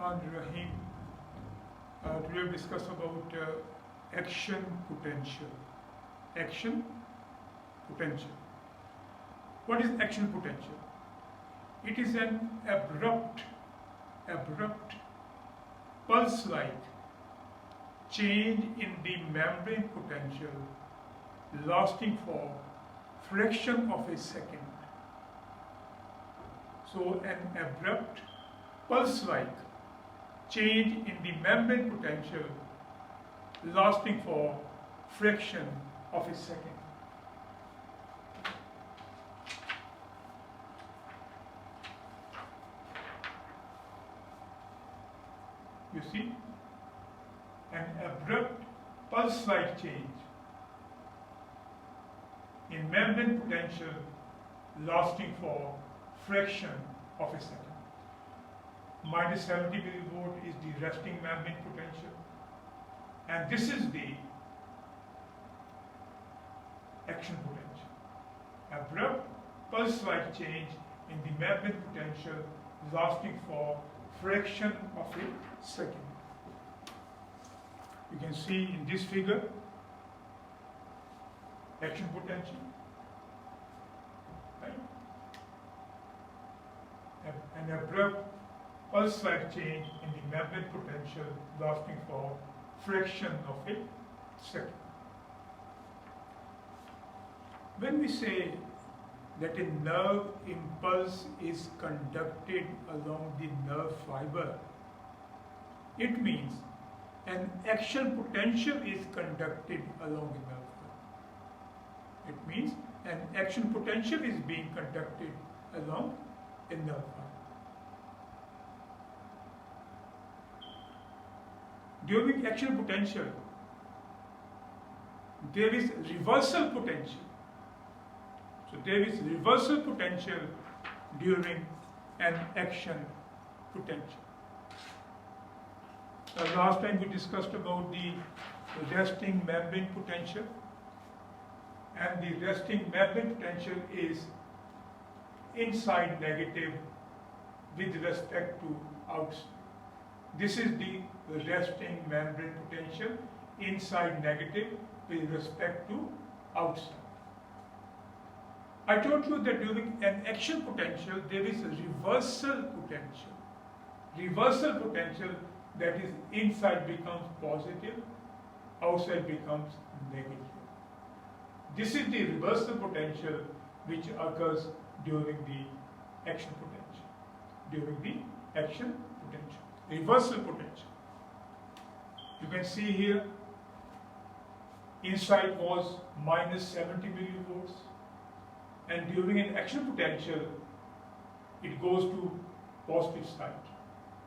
Bismillahirrahmanirrahim. Today we'll discuss about action potential. Action potential. What is action potential? It is an abrupt, pulse-like change in the membrane potential lasting for fraction of a second. So an abrupt, pulse-like change in the membrane potential lasting for fraction of a second. You see, an abrupt, pulse-like change in membrane potential lasting for fraction of a second. Minus 70 millivolt is the resting membrane potential, and this is the action potential. Abrupt, pulse-like change in the membrane potential lasting for fraction of a second. You can see in this figure action potential, right? An abrupt pulse-like change in the membrane potential lasting for fraction of a second. When we say that a nerve impulse is conducted along the nerve fiber, it means an action potential is conducted along the nerve fiber. It means an action potential is being conducted along a nerve fiber. During action potential, there is reversal potential. So there is reversal potential during an action potential. Last time we discussed about the resting membrane potential, and the resting membrane potential is inside negative with respect to outside. This is the resting membrane potential, inside negative with respect to outside. I told you that during an action potential there is a reversal potential. Reversal potential, that is, inside becomes positive, outside becomes negative. This is the reversal potential which occurs during the action potential. During the action potential. Reversal potential. You can see here, inside was minus 70 millivolts, and during an action potential, it goes to positive side.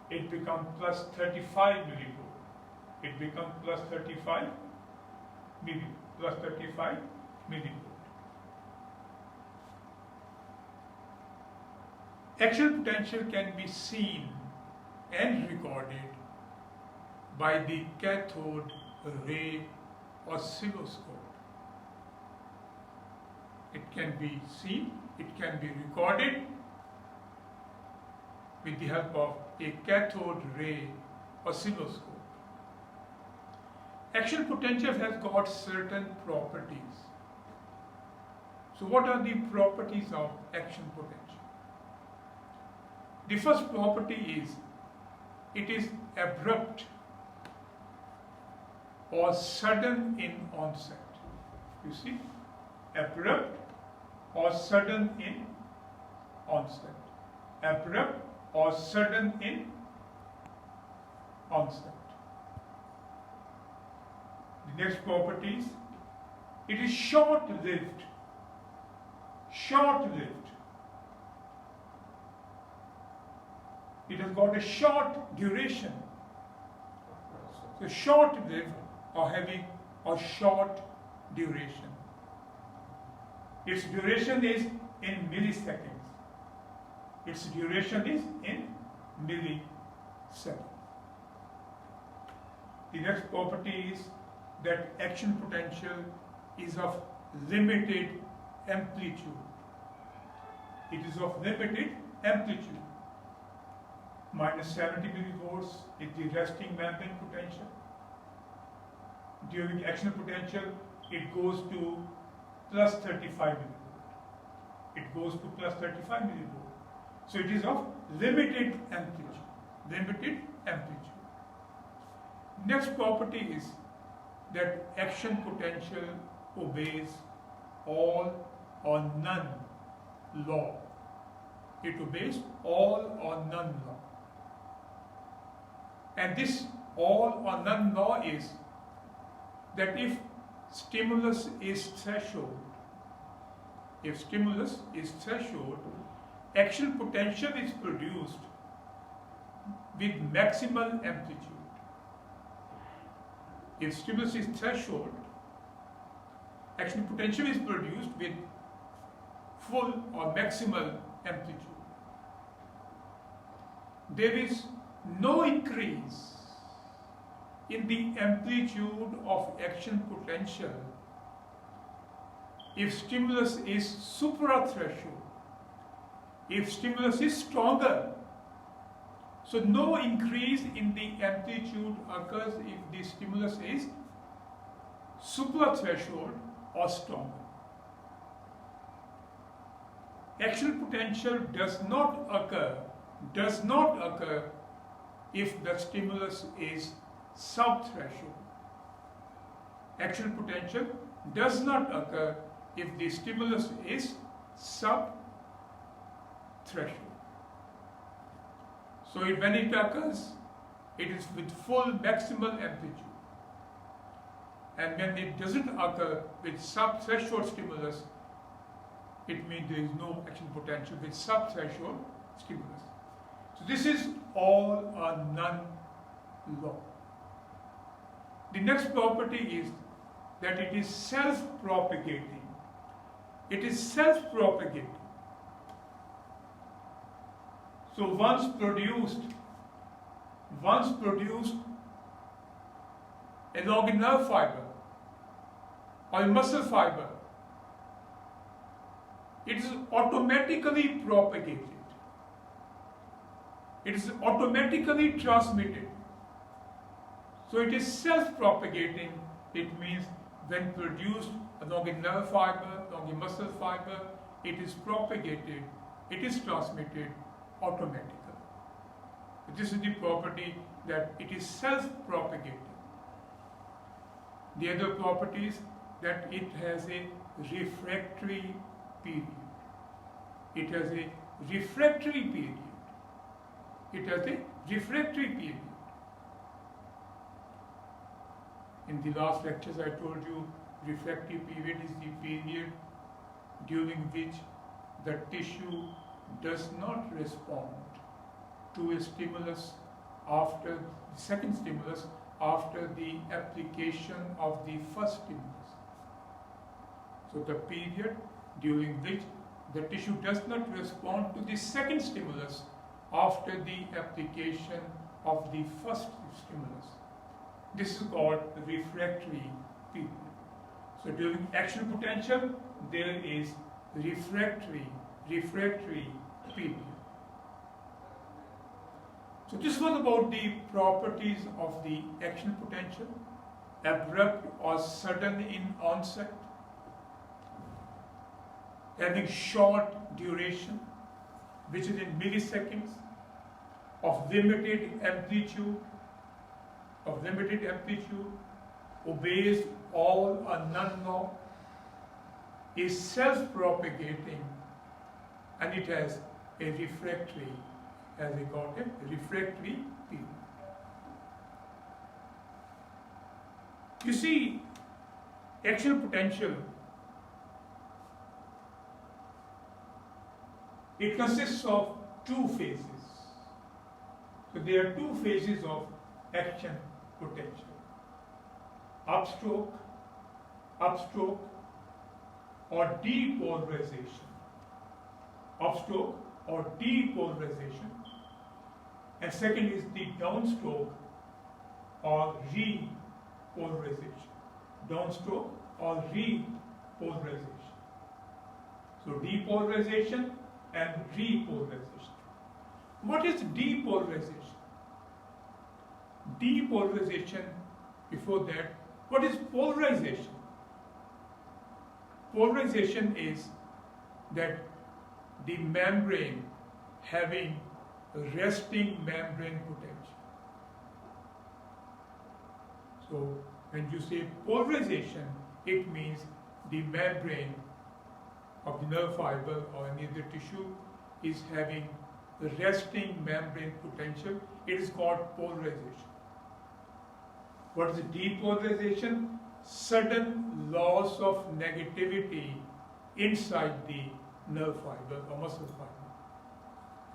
It becomes plus 35 millivolt. It becomes plus 35 millivolt. Action potential can be seen and recorded by the cathode ray oscilloscope. It can be seen, it can be recorded with the help of a cathode ray oscilloscope. Action potential has got certain properties. So what are the properties of action potential? The first property is it is abrupt or sudden in onset. You see, abrupt or sudden in onset. Abrupt or sudden in onset. The next property is it is short-lived. Short-lived. It has got a short duration. So short-lived or having a short duration. Its duration is in milliseconds. Its duration is in milliseconds. The next property is that action potential is of limited amplitude. It is of limited amplitude. minus 70 millivolts is the resting membrane potential. During action potential, it goes to plus 35 millivolt. It goes to plus 35 millivolt. So it is of limited amplitude. Limited amplitude. Next property is that action potential obeys all or none law. It obeys all or none law. And this all or none law is that if stimulus is threshold, action potential is produced with maximal amplitude. If stimulus is threshold, action potential is produced with full or maximal amplitude. There is no increase in the amplitude of action potential if stimulus is suprathreshold, if stimulus is stronger. So no increase in the amplitude occurs if the stimulus is suprathreshold or stronger. Action potential does not occur if the stimulus is subthreshold. Action potential does not occur if the stimulus is subthreshold. So when it occurs, it is with full maximal amplitude. And when it doesn't occur with subthreshold stimulus, it means there is no action potential with subthreshold stimulus. So this is all or none law. The next property is that it is self-propagating. It is self-propagating. So once produced along a nerve fiber or a muscle fiber, it is automatically propagated. It is automatically transmitted. So it is self-propagating. It means when produced along a nerve fiber, along a muscle fiber, it is propagated, it is transmitted automatically. This is the property that it is self-propagating. The other property is that it has a refractory period. It has a refractory period. It has a refractory period. In the last lectures I told you refractory period is the period during which the tissue does not respond to a stimulus after the second stimulus after the application of the first stimulus. So the period during which the tissue does not respond to the second stimulus after the application of the first stimulus. This is called refractory period. So during action potential, there is refractory period. So this was about the properties of the action potential: abrupt or sudden in onset, having short duration, which is in milliseconds, of limited amplitude, obeys all or none law, is self-propagating, and it has a refractory, as we call it, refractory period. You see, action potential, it consists of two phases. So there are two phases of action potential: upstroke or depolarization. Upstroke or depolarization. And second is the downstroke or repolarization. Downstroke or repolarization. So depolarization and repolarization. What is depolarization? Depolarization, before that, what is polarization? Polarization is that the membrane having resting membrane potential. So when you say polarization, it means the membrane of the nerve fiber or any other tissue is having the resting membrane potential. It is called polarization. What is depolarization? Sudden loss of negativity inside the nerve fiber or muscle fiber.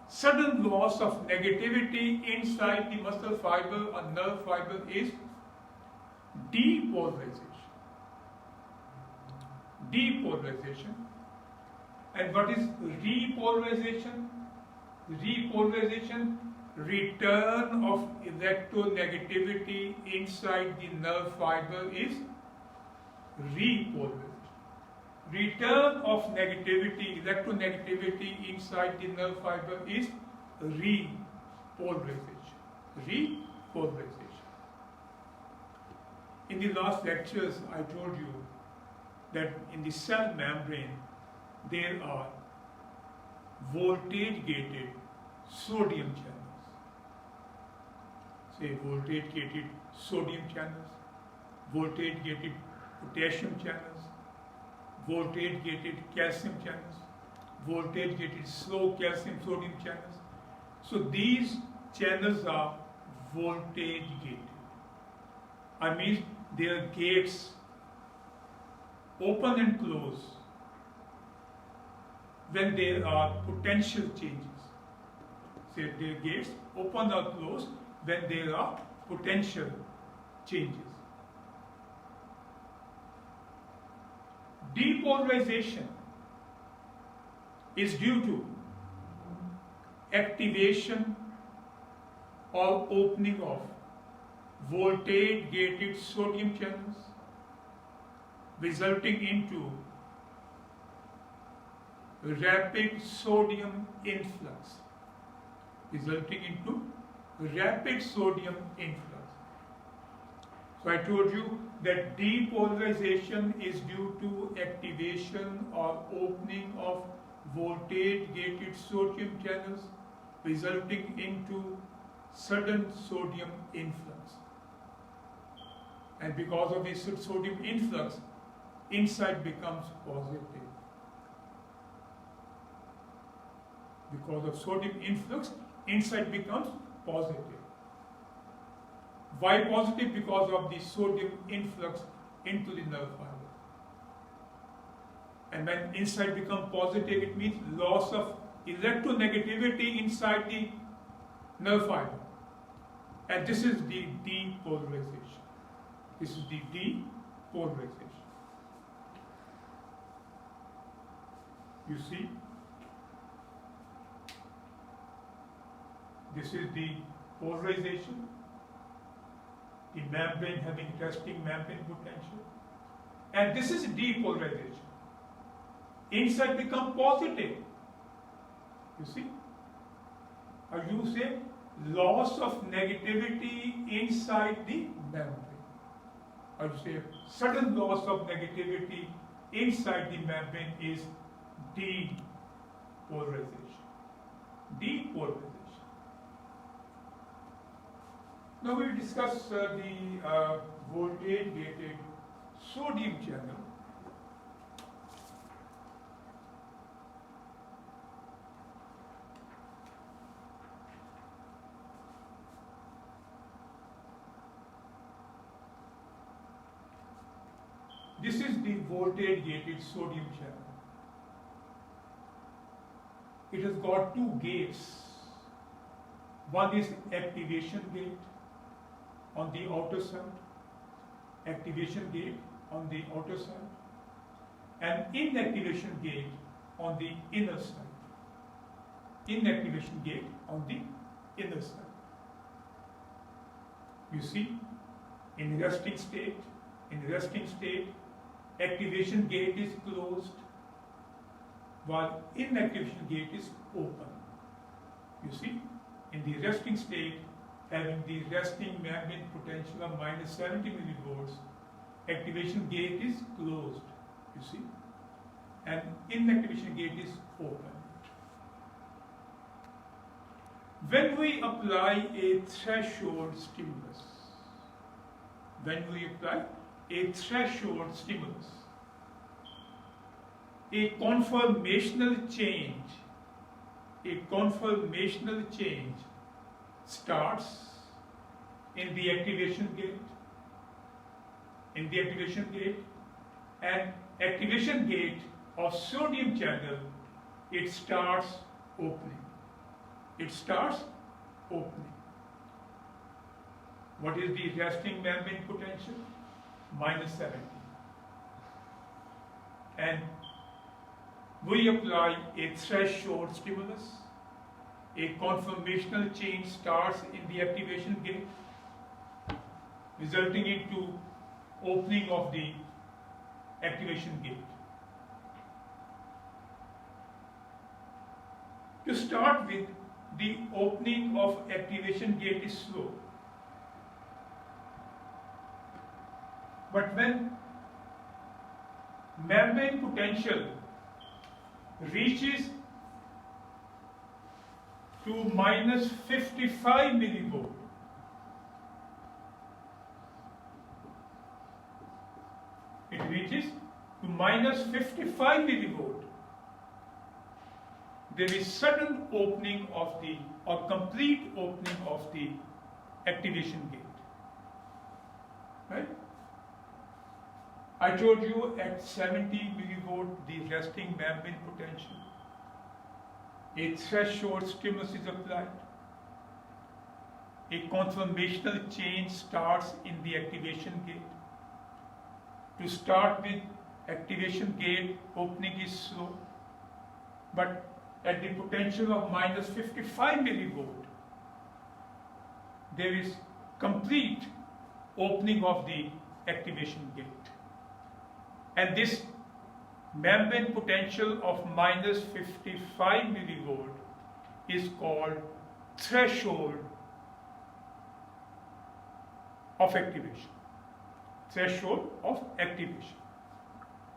Sudden loss of negativity inside the muscle fiber or nerve fiber is depolarization. Depolarization. And what is repolarization? Repolarization, return of electronegativity inside the nerve fiber is repolarization. Return of negativity, electronegativity inside the nerve fiber is repolarization. Repolarization. In the last lectures, I told you that in the cell membrane, there are voltage-gated sodium channels. Say voltage-gated sodium channels, voltage-gated potassium channels, voltage-gated calcium channels, voltage-gated slow calcium sodium channels. So these channels are voltage-gated. I mean their gates open and close when there are potential changes. Say their gates open or close when there are potential changes. Depolarization is due to activation or opening of voltage-gated sodium channels, resulting into rapid sodium influx. Resulting into rapid sodium influx. So I told you that depolarization is due to activation or opening of voltage-gated sodium channels, resulting into sudden sodium influx. And because of this sodium influx, inside becomes positive. Because of sodium influx, inside becomes positive. Why positive? Because of the sodium influx into the nerve fiber. And when inside becomes positive, it means loss of electronegativity inside the nerve fiber. And this is the depolarization. This is the depolarization. You see? This is the polarization, the membrane having resting membrane potential. And this is depolarization. Inside become positive. You see? Or you say loss of negativity inside the membrane. Or you say sudden loss of negativity inside the membrane is depolarization. Depolarization. Now we will discuss the voltage-gated sodium channel. This is the voltage-gated sodium channel. It has got two gates. One is activation gate on the outer side, activation gate on the outer side, and inactivation gate on the inner side. Inactivation gate on the inner side. You see, in resting state, activation gate is closed, while inactivation gate is open. You see, in the resting state, having the resting membrane potential of minus 70 millivolts, activation gate is closed, you see, and inactivation gate is open. When we apply a threshold stimulus, a conformational change starts in the activation gate, and activation gate of sodium channel, it starts opening. What is the resting membrane potential? Minus 70. And we apply a threshold stimulus. A conformational change starts in the activation gate, resulting into opening of the activation gate. To start with, the opening of activation gate is slow. But when membrane potential reaches to minus 55 millivolt, it reaches to minus 55 millivolt, there is sudden opening of the, or complete opening of the activation gate. Right? I told you at 70 millivolt the resting membrane potential. A threshold stimulus is applied. A conformational change starts in the activation gate. To start with, activation gate opening is slow, but at the potential of minus 55 millivolt, there is complete opening of the activation gate. And this membrane potential of minus 55 millivolt is called threshold of activation. Threshold of activation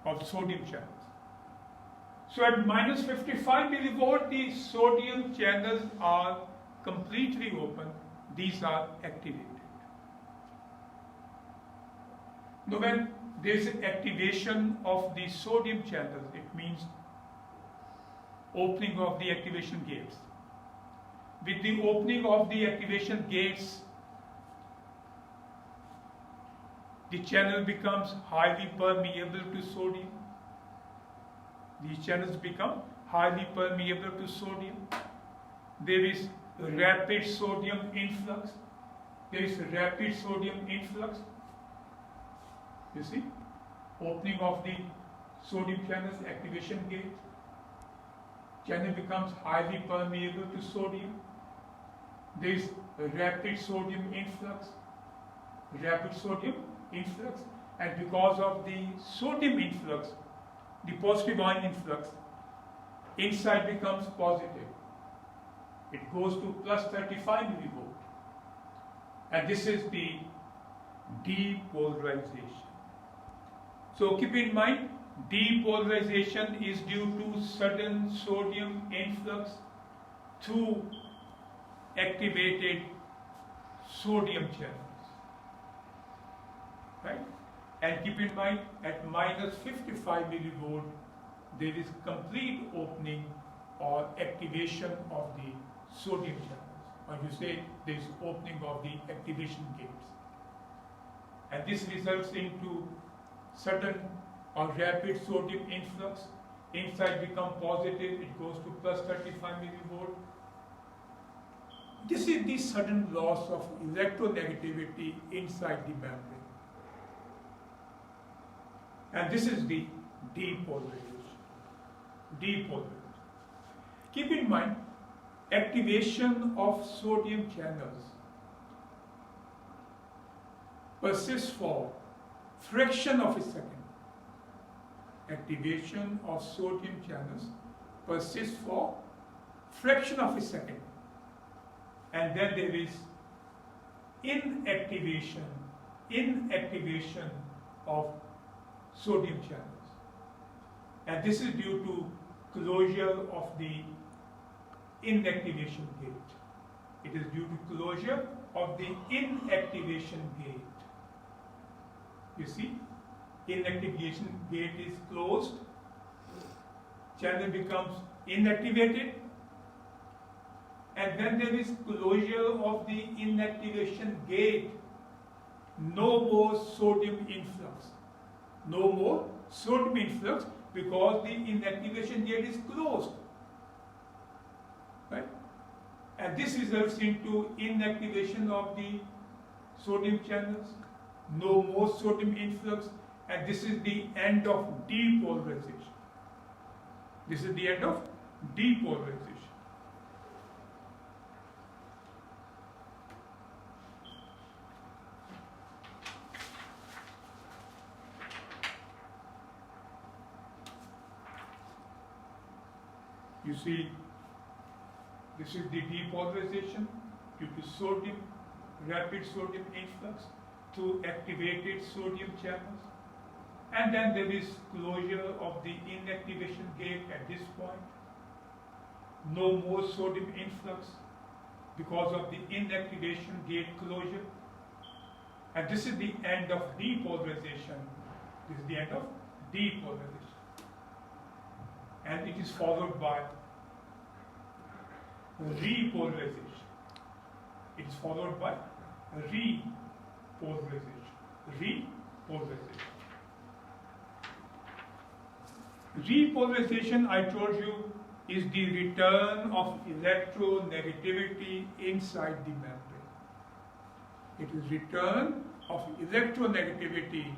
of sodium channels. So at minus 55 millivolt, the sodium channels are completely open. These are activated. Now when there is activation of the sodium channels, it means opening of the activation gates. With the opening of the activation gates, the channel becomes highly permeable to sodium. These channels become highly permeable to sodium. There is rapid sodium influx. You see, opening of the sodium channels, activation gate. Channel becomes highly permeable to sodium. There is rapid sodium influx. And because of the sodium influx, the positive ion influx, inside becomes positive. It goes to plus 35 millivolt. And this is the depolarization. So keep in mind, depolarization is due to sudden sodium influx through activated sodium channels. Right? And keep in mind, at minus 55 millivolt, there is complete opening or activation of the sodium channels. Or you say there is opening of the activation gates. And this results into sudden or rapid sodium influx. Inside become positive, it goes to plus 35 millivolt. This is the sudden loss of electronegativity inside the membrane. And this is the depolarization. Keep in mind, activation of sodium channels persists for fraction of a second. Activation of sodium channels persists for fraction of a second. and then there is inactivation of sodium channels, and this is due to closure of the inactivation gate. It is due to closure of the inactivation gate. You see, inactivation gate is closed, channel becomes inactivated, and when there is closure of the inactivation gate, no more sodium influx. No more sodium influx because the inactivation gate is closed. Right? And this results into inactivation of the sodium channels, no more sodium influx, and this is the end of depolarization. This is the end of depolarization. You see, this is the depolarization due to sodium, rapid sodium influx through activated sodium channels. And then there is closure of the inactivation gate at this point. No more sodium influx because of the inactivation gate closure. And this is the end of depolarization. This is the end of depolarization. And it is followed by repolarization. It is followed by repolarization. Repolarization. Repolarization, I told you, is the return of electronegativity inside the membrane. It is return of electronegativity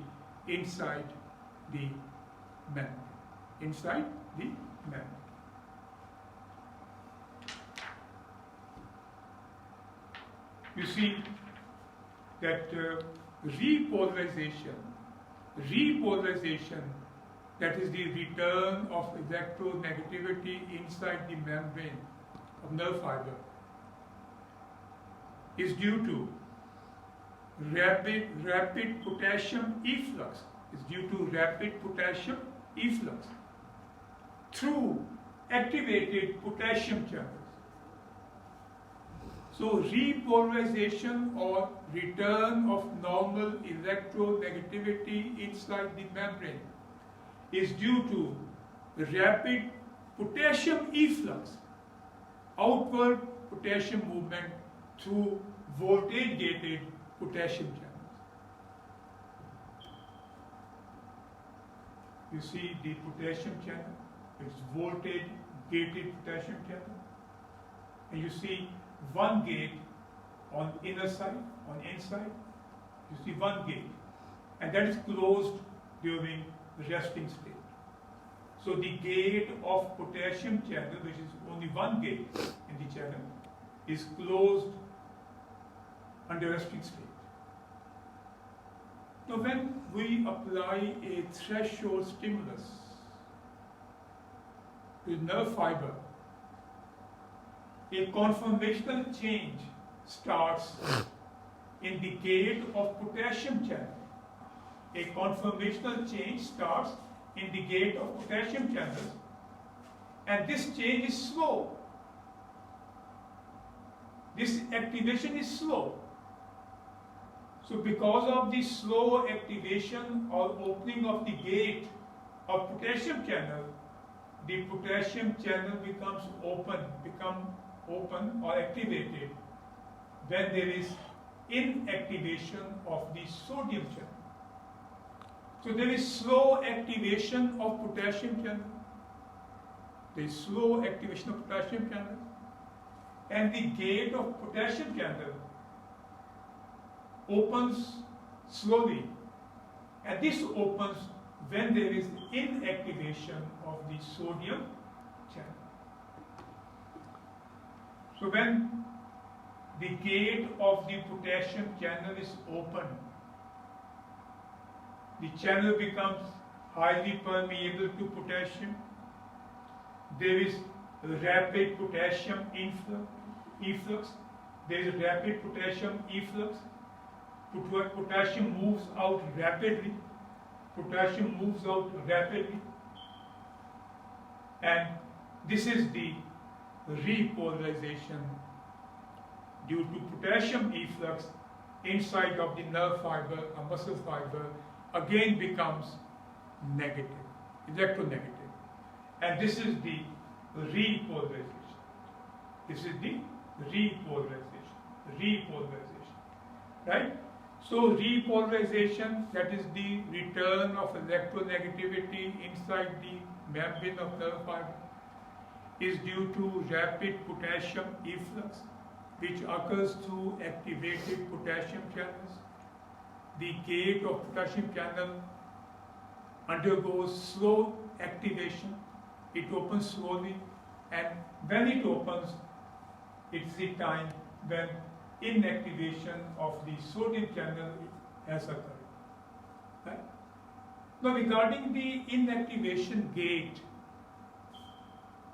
inside the membrane. Inside the membrane. You see that repolarization, that is the return of electronegativity inside the membrane of nerve fiber, is due to rapid potassium efflux, through activated potassium channels. So repolarization or return of normal electronegativity inside the membrane is due to rapid potassium efflux, outward potassium movement through voltage-gated potassium channels. You see the potassium channel, it's voltage-gated potassium channel, and you see one gate on inner side, on inside, you see one gate, and that is closed during resting state. So the gate of potassium channel, which is only one gate in the channel, is closed under resting state. Now when we apply a threshold stimulus to nerve fiber, a conformational change starts in the gate of potassium channel. A conformational change starts in the gate of potassium channels, and this change is slow. This activation is slow. So because of the slow activation or opening of the gate of potassium channel, the potassium channel becomes open or activated when there is inactivation of the sodium channel. So there is slow activation of potassium channel. There is slow activation of potassium channel, and the gate of potassium channel opens slowly, and this opens when there is inactivation of the sodium channel. So when the gate of the potassium channel is open, the channel becomes highly permeable to potassium. There is rapid potassium efflux. there is a rapid potassium efflux. Potassium moves out rapidly. Potassium moves out rapidly. And this is the repolarization due to potassium efflux inside of the nerve fiber or muscle fiber again becomes negative, electronegative. And this is the repolarization. This is the repolarization. Repolarization. Right? So repolarization, that is the return of electronegativity inside the membrane of nerve fiber, is due to rapid potassium efflux, which occurs through activated potassium channels. The gate of potassium channel undergoes slow activation. It opens slowly, and when it opens, it's the time when inactivation of the sodium channel has occurred. Right? Now, regarding the inactivation gate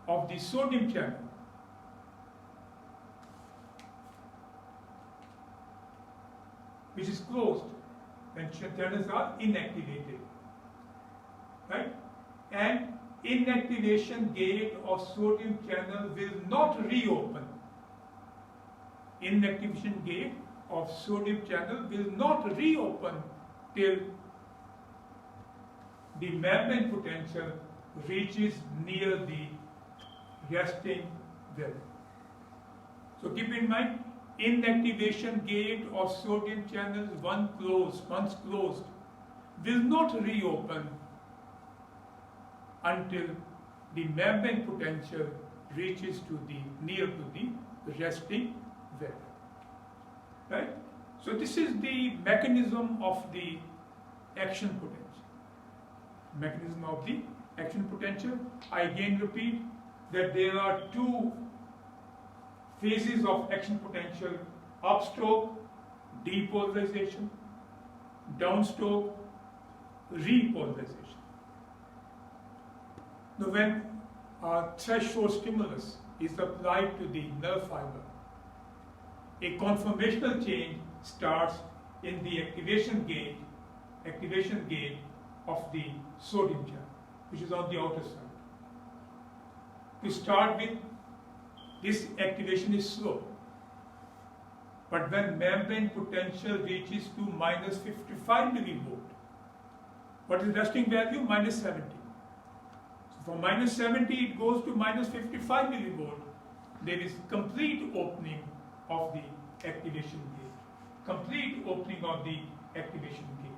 of the sodium channel, which is closed when channels are inactivated, right? And inactivation gate of sodium channel will not reopen. Inactivation gate of sodium channel will not reopen till the membrane potential reaches near the resting value. So keep in mind, inactivation gate of sodium channels once closed, will not reopen until the membrane potential reaches to the near to the resting value. Right? So this is the mechanism of the action potential. Mechanism of the action potential. I again repeat that there are two phases of action potential: upstroke, depolarization; downstroke, repolarization. Now, when a threshold stimulus is applied to the nerve fiber, a conformational change starts in the activation gate of the sodium channel, which is on the outer side. To start with, this activation is slow, but when membrane potential reaches to minus 55 millivolt, what is resting value? Minus 70. So from minus 70 it goes to minus 55 millivolt. There is complete opening of the activation gate. Complete opening of the activation gate.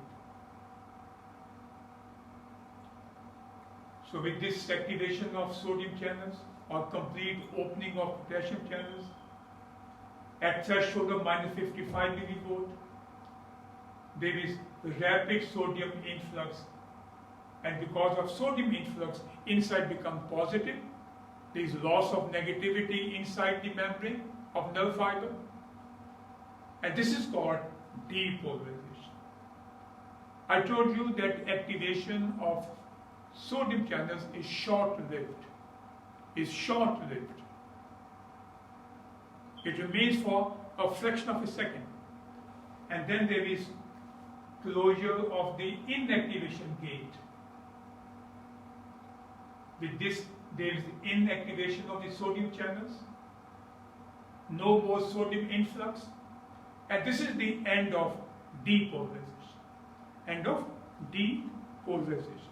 So with this activation of sodium channels or complete opening of potassium channels at threshold of minus 55 millivolt, there is rapid sodium influx, and because of sodium influx, inside becomes positive. There is loss of negativity inside the membrane of nerve fiber, and this is called depolarization. I told you that activation of sodium channels is short-lived. It remains for a fraction of a second, and then there is closure of the inactivation gate. With this, there is inactivation of the sodium channels, no more sodium influx, and this is the end of depolarization. End of depolarization.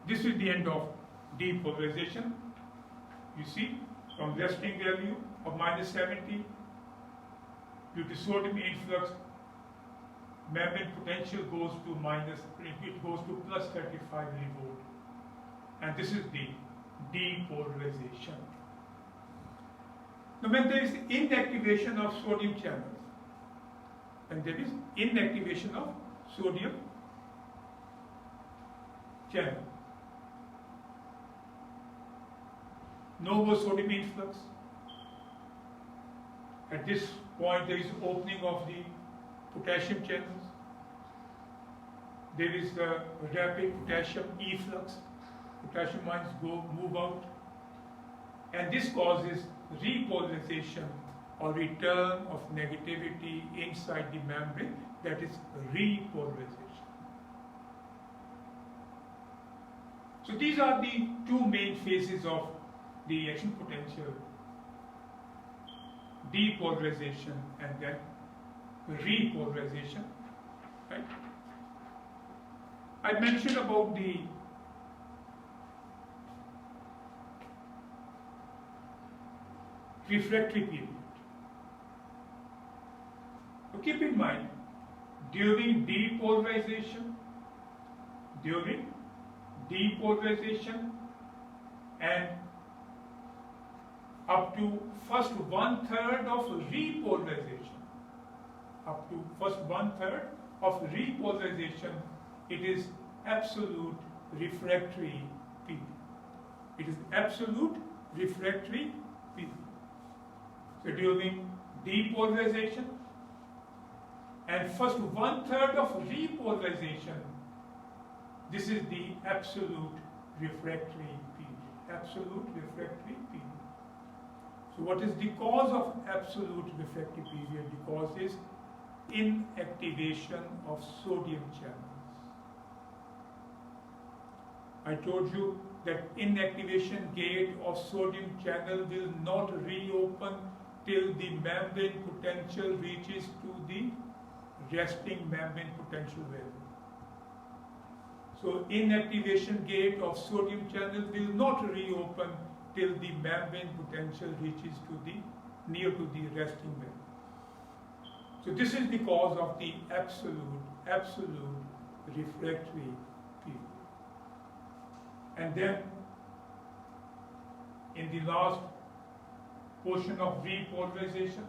This is the end of depolarization. You see, from resting value of minus 70, due to sodium influx, membrane potential goes to plus 35 millivolt, and this is the depolarization. Now, when there is inactivation of sodium channels, no more sodium influx. At this point, there is opening of the potassium channels. There is the rapid potassium efflux. Potassium ions move out. and this causes repolarization or return of negativity inside the membrane, that is repolarization. So these are the two main phases of the action potential: depolarization and then repolarization, right? I mentioned about the refractory period. So keep in mind, during depolarization and up to first 1/3 of repolarization, it is absolute refractory period. It is absolute refractory period. So during depolarization and first 1/3 of repolarization, this is the absolute refractory period. Absolute refractory period. So what is the cause of absolute refractory period? The cause is inactivation of sodium channels. I told you that inactivation gate of sodium channel will not reopen till the membrane potential reaches to the resting membrane potential value. So inactivation gate of sodium channel will not reopen till the membrane potential reaches to the near to the resting value. So this is the cause of the absolute refractory period. And then in the last portion of repolarization,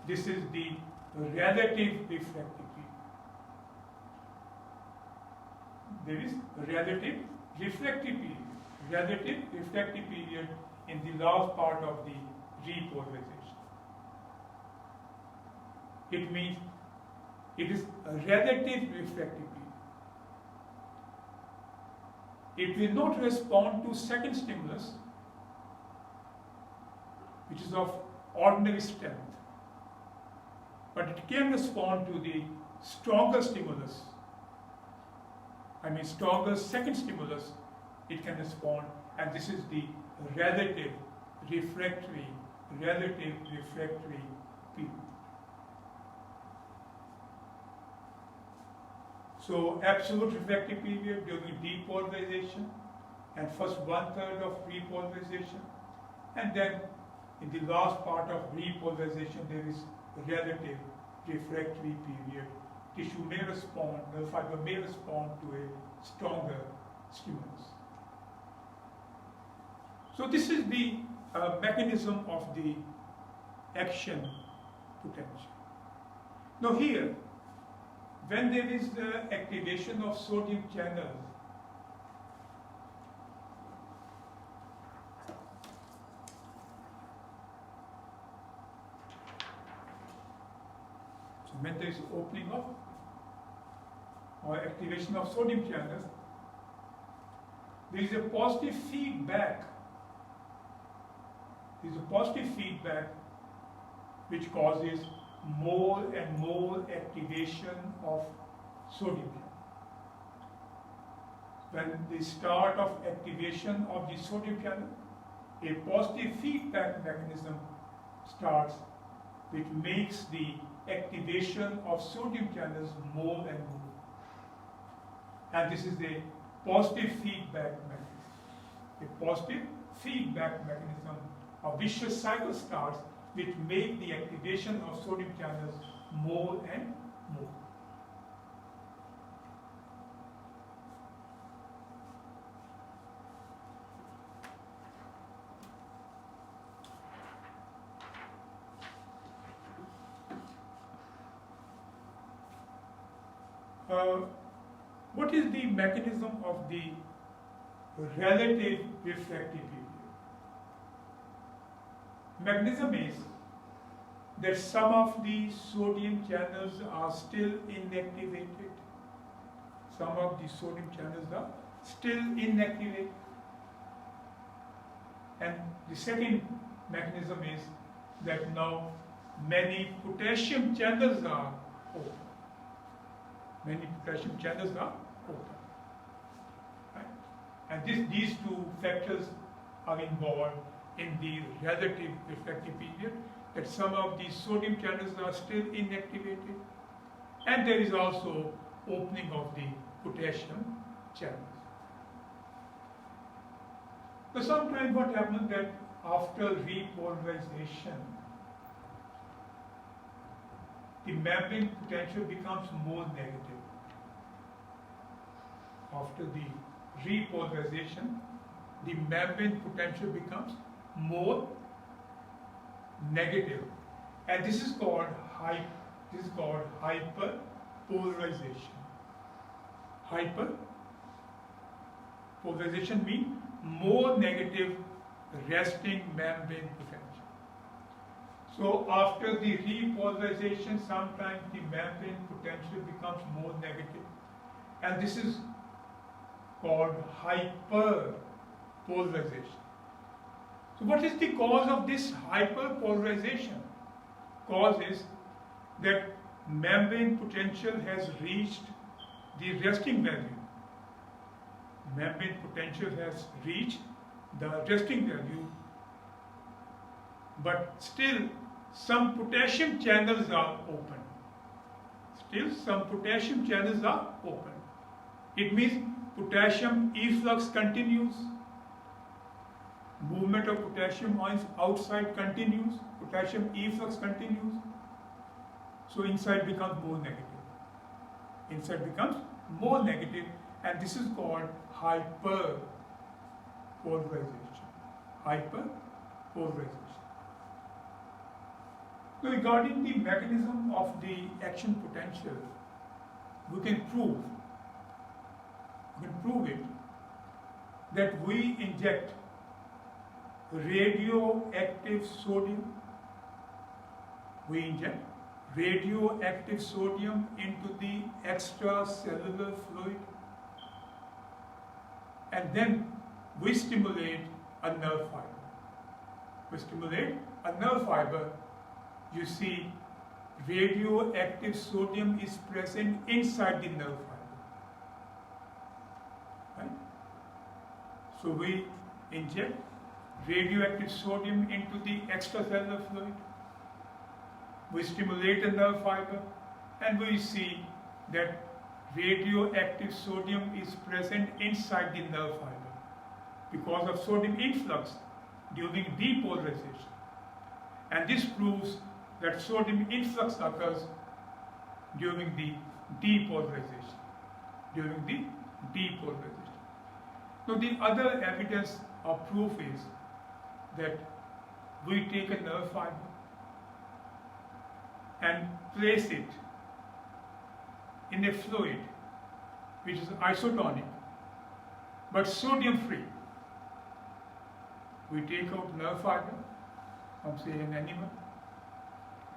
this is the relative refractory period. There is relative refractory period in the last part of the repolarization. It means it is a relative refractory period. It will not respond to second stimulus, which is of ordinary strength, but it can respond to the stronger stimulus. Stronger second stimulus, it can respond, and this is the relative refractory period. So absolute refractory period during depolarization and first 1/3 of repolarization, and then in the last part of repolarization there is relative refractory period. Tissue may respond, the fiber may respond to a stronger stimulus. So this is the mechanism of the action potential. Now here, when there is the activation of sodium channels, so when there is opening of or activation of sodium channels, there is a positive feedback. Which causes more and more activation of sodium channel. When the start of activation of the sodium channel, a positive feedback mechanism starts, which makes the activation of sodium channels more and more. And this is the positive feedback mechanism. A positive feedback mechanism, a vicious cycle starts, which make the activation of sodium channels more and more. What is the mechanism of the relative refractory period? Mechanism is that some of the sodium channels are still inactivated. still inactivated. And the second mechanism is that now many potassium channels are open. Many potassium channels are open. Right? And these two factors are involved in the relative refractive period, that some of these sodium channels are still inactivated, and there is also opening of the potassium channels. So sometimes what happens that after repolarization, the membrane potential becomes more negative. After the repolarization, the membrane potential becomes more negative, and this is called hyperpolarization. Hyperpolarization means more negative resting membrane potential. So after the repolarization, sometimes the membrane potential becomes more negative, and this is called hyperpolarization. So what is the cause of this hyperpolarization? Cause is that membrane potential has reached the resting value. Membrane potential has reached the resting value, but still some potassium channels are open. Still some potassium channels are open. It means potassium efflux continues. Movement of potassium ions outside continues. Potassium efflux continues. So inside becomes more negative. Inside becomes more negative, and this is called hyperpolarization. Hyperpolarization. So regarding the mechanism of the action potential, we can prove it that we inject radioactive sodium. We inject radioactive sodium into the extracellular fluid, and then we stimulate a nerve fiber. We stimulate a nerve fiber. You see, radioactive sodium is present inside the nerve fiber. Right? So we inject radioactive sodium into the extracellular fluid. We stimulate the nerve fiber, and we see that radioactive sodium is present inside the nerve fiber because of sodium influx during depolarization. And this proves that sodium influx occurs during the depolarization. Now the other evidence or proof is that we take a nerve fiber and place it in a fluid which is isotonic but sodium free. We take out nerve fiber from, say, an animal.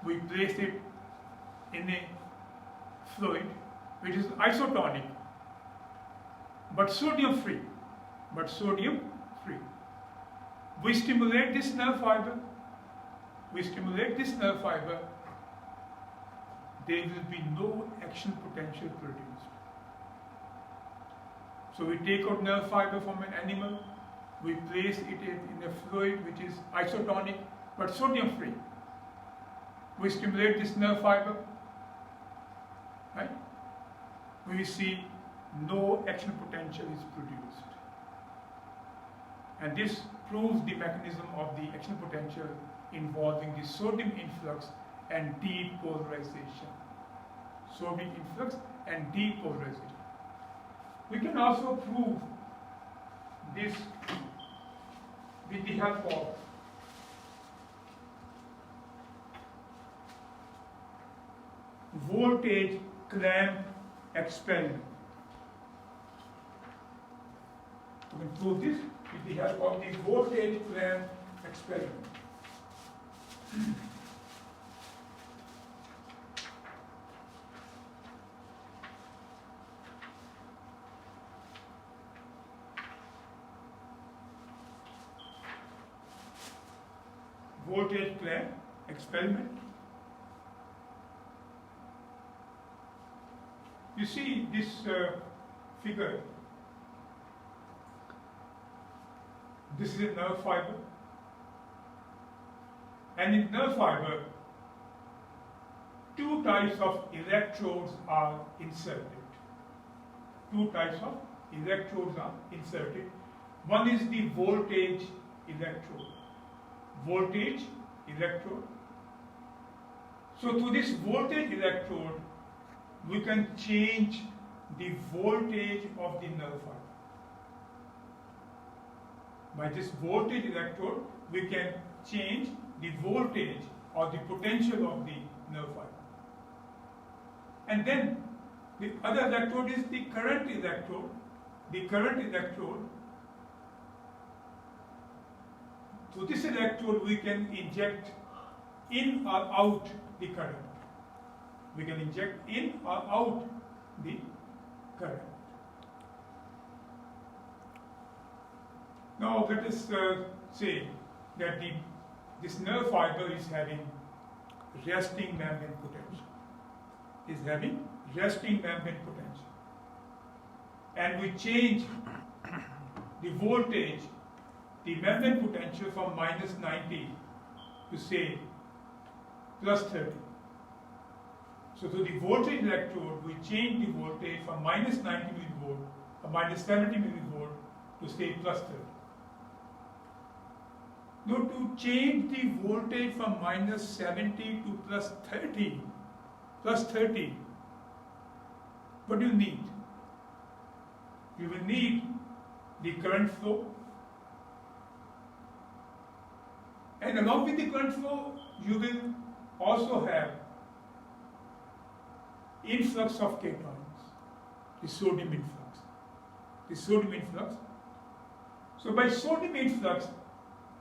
We place it in a fluid which is isotonic but sodium free. We stimulate this nerve fiber. There will be no action potential produced. So we take out nerve fiber from an animal, we place it in a fluid which is isotonic but sodium free. We stimulate this nerve fiber, right? We see no action potential is produced. And this proves the mechanism of the action potential involving the sodium influx and depolarization. Sodium influx and depolarization. We can also prove this with the help of voltage clamp experiment. We can prove this with the help of the voltage clamp experiment. voltage clamp experiment. You see this figure. This is a nerve fiber. And in nerve fiber, two types of electrodes are inserted. Two types of electrodes are inserted. One is the voltage electrode. Voltage electrode. So to this voltage electrode, we can change the voltage of the nerve fiber. By this voltage electrode, we can change the voltage or the potential of the nerve fiber. And then the other electrode is the current electrode. The current electrode, to this electrode we can inject in or out the current. We can inject in or out the current. Now let us say that this nerve fiber is having resting membrane potential. Is having resting membrane potential. And we change the voltage, the membrane potential from minus 90 to say plus 30. So to the voltage electrode, we change the voltage from minus 90 millivolt or minus 70 millivolt to say plus 30. Now to change the voltage from minus 70 to plus 30, what do you need? You will need the current flow, and along with the current flow, you will also have influx of cations, the sodium influx. The sodium influx. So by sodium influx,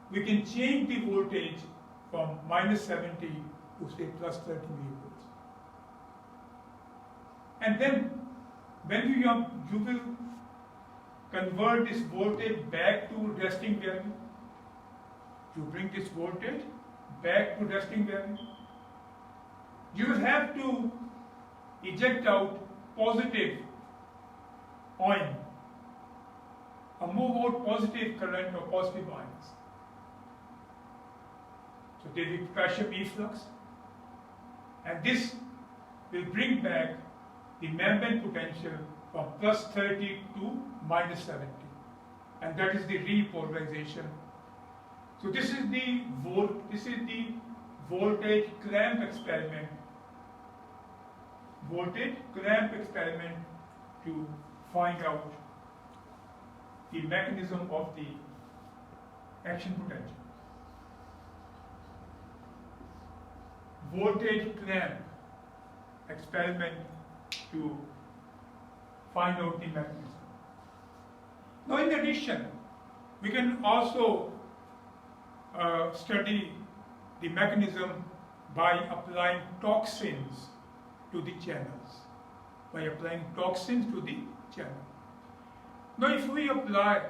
we can change the voltage from minus 70 to say plus 30 millivolts. And then when you will convert this voltage back to resting value. You bring this voltage back to resting value. You will have to eject out positive ion or move out positive current or positive ions. So there will be pressure efflux, and this will bring back the membrane potential from plus 30 to minus 70, and that is the repolarization. So this is the voltage clamp experiment. Voltage clamp experiment to find out the mechanism of the action potential. Voltage clamp experiment to find out the mechanism. Now, in addition, we can also study the mechanism by applying toxins to the channels. By applying toxins to the channel. Now, if we apply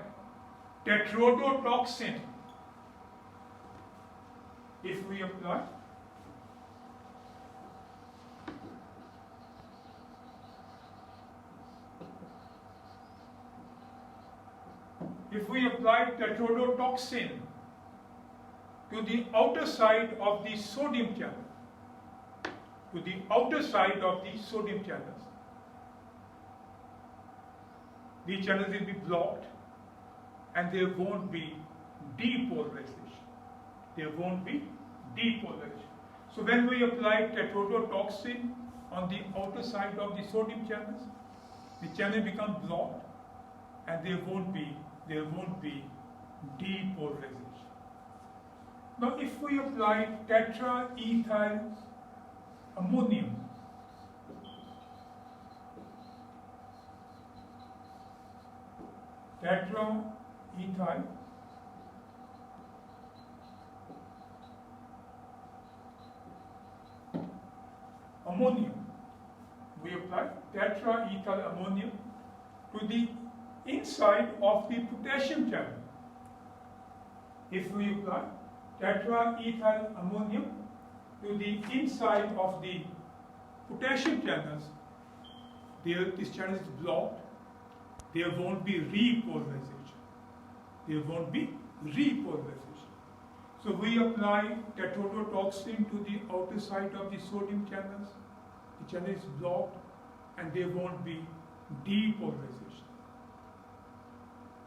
tetrodotoxin, if we apply tetrodotoxin to the outer side of the sodium channel, the channels will be blocked and there won't be depolarization. So when we apply tetrodotoxin on the outer side of the sodium channels, the channel becomes blocked and there won't be depolarization. Now, if we apply tetraethyl ammonium, we apply tetraethyl ammonium to the inside of the potassium channel. If we apply tetraethyl ammonium to the inside of the potassium channels, there this channel is blocked, there won't be repolarization. There won't be repolarization. So we apply tetrodotoxin to the outer side of the sodium channels. The channel is blocked and there won't be depolarization.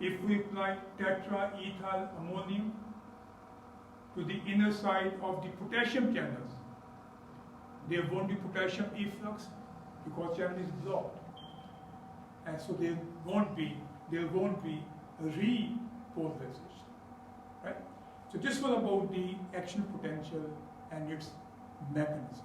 If we apply tetraethyl ammonium to the inner side of the potassium channels, there won't be potassium efflux because channel is blocked. And so there won't be repolarization. Right? So this was about the action potential and its mechanism.